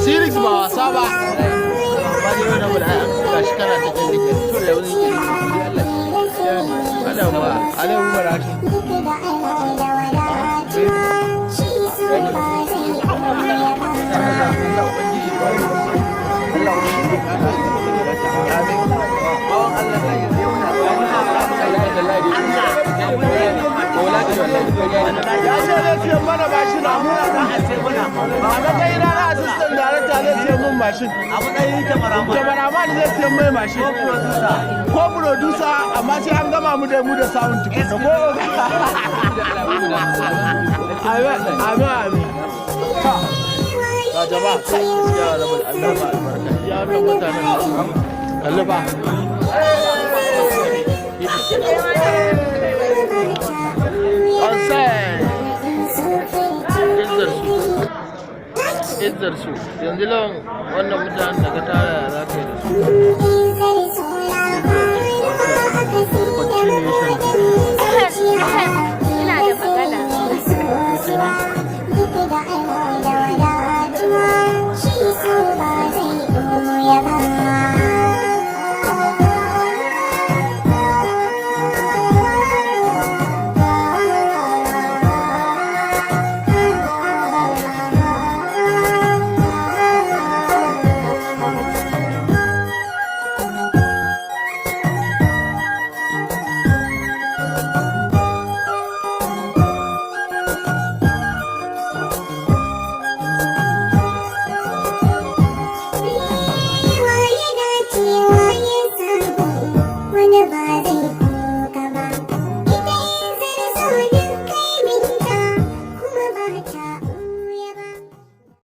Sirix ba wasa ba. Wani yau na bula ga shi kana ta kan dike. To da wani ke Allah ba, Allah ba rashi. Ya ce zai siyan mana mashin a muna za a sai mana. A matsayin na asistan darakta zai siyan mun mashin. A matsayin kamaraman zai siyan mai mashin. Ko producer amma sai an gama mu da sound ticket da ko. Amin. Ya jama'a kai gaskiya rabul Allah ba albarka. Ya wannan mutanen Allah ba. Izzar su yanzu lawan wannan mutanen daga tara za ka yi da su. Ina da magana.